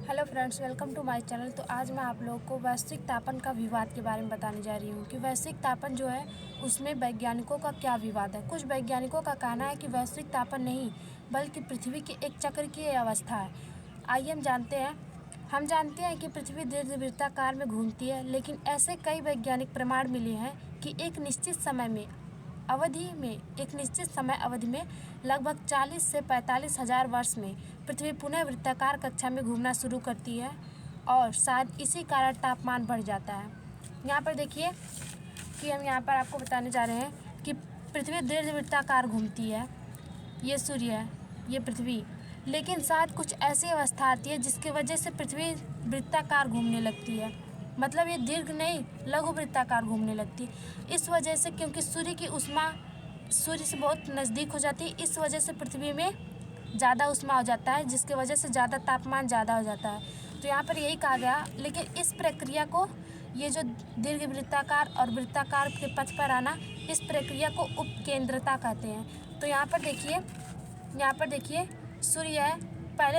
Hello friends, welcome to my channel. तो आज मैं आप लोगों को वैश्विक तापन का विवाद के बारे में बताने जा रही हूँ कि वैश्विक तापन जो है उसमें वैज्ञानिकों का क्या विवाद है। कुछ वैज्ञानिकों का कहना है कि वैश्विक तापन नहीं बल्कि पृथ्वी के एक चक्र की अवस्था है। आइए हम जानते हैं कि पृथ्वी दीर्घवृत्ताकार में घूमती है, लेकिन ऐसे कई वैज्ञानिक प्रमाण मिले हैं कि एक निश्चित समय अवधि में लगभग 40 से 45 हजार वर्ष में पृथ्वी पुनः वृत्ताकार कक्षा में घूमना शुरू करती है और शायद इसी कारण तापमान बढ़ जाता है। यहाँ पर देखिए कि हम यहाँ पर आपको बताने जा रहे हैं कि पृथ्वी दीर्घवृत्ताकार घूमती है। ये सूर्य है, ये पृथ्वी, लेकिन शायद कुछ ऐसी अवस्था आती है जिसकी वजह से पृथ्वी वृत्ताकार घूमने लगती है। मतलब ये दीर्घ नहीं, लघु वृत्ताकार घूमने लगती है। इस वजह से, क्योंकि सूर्य की ऊष्मा सूर्य से बहुत नज़दीक हो जाती है, इस वजह से पृथ्वी में ज़्यादा ऊष्मा हो जाता है, जिसकी वजह से ज़्यादा तापमान ज़्यादा हो जाता है। तो यहाँ पर यही कहा गया, लेकिन इस प्रक्रिया को, ये जो दीर्घ वृत्ताकार और वृत्ताकार के पथ पर आना, इस प्रक्रिया को उपकेंद्रता कहते हैं। तो यहाँ पर देखिए सूर्य है।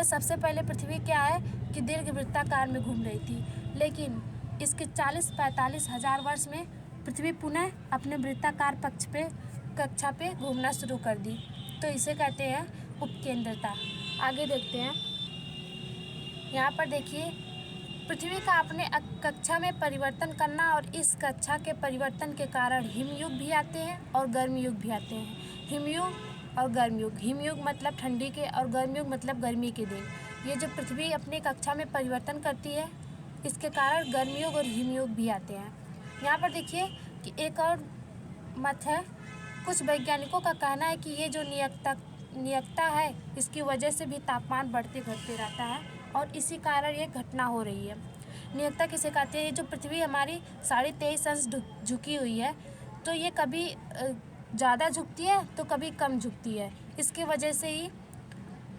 सबसे पहले पृथ्वी क्या है कि दीर्घ वृत्ताकार में घूम रही थी, लेकिन इसके 40-45 हजार वर्ष में पृथ्वी पुनः अपने वृत्ताकार कक्षा पे घूमना शुरू कर दी। तो इसे कहते हैं उपकेंद्रता। आगे देखते हैं। यहाँ पर देखिए, पृथ्वी का अपने कक्षा में परिवर्तन करना और इस कक्षा के परिवर्तन के कारण हिमयुग भी आते हैं और गर्मयुग भी आते हैं। हिमयुग और गर्मयुग, हिमयुग मतलब ठंडी के और गर्मयुग मतलब गर्मी के दिन। ये जो पृथ्वी अपनी कक्षा में परिवर्तन करती है, इसके कारण गर्मयुग और हिमयुग भी आते हैं। यहाँ पर देखिए कि एक और मत है। कुछ वैज्ञानिकों का कहना है कि ये जो नियतता है, इसकी वजह से भी तापमान बढ़ते घटते रहता है और इसी कारण ये घटना हो रही है। नियतता किसे कहते हैं? ये जो पृथ्वी हमारी 23.5 अंश झुकी हुई है, तो ये कभी ज़्यादा झुकती है तो कभी कम झुकती है। इसकी वजह से ही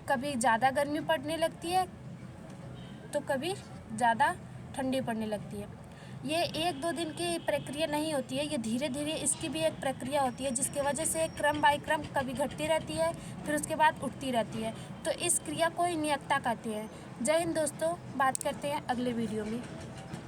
कभी ज़्यादा गर्मी पड़ने लगती है तो कभी ज़्यादा ठंडी पड़ने लगती है। ये 1-2 दिन की प्रक्रिया नहीं होती है, ये धीरे धीरे इसकी भी एक प्रक्रिया होती है, जिसके वजह से क्रम बाय क्रम कभी घटती रहती है, फिर उसके बाद उठती रहती है। तो इस क्रिया को ही नियतता कहते हैं। जय हिंद दोस्तों, बात करते हैं अगले वीडियो में।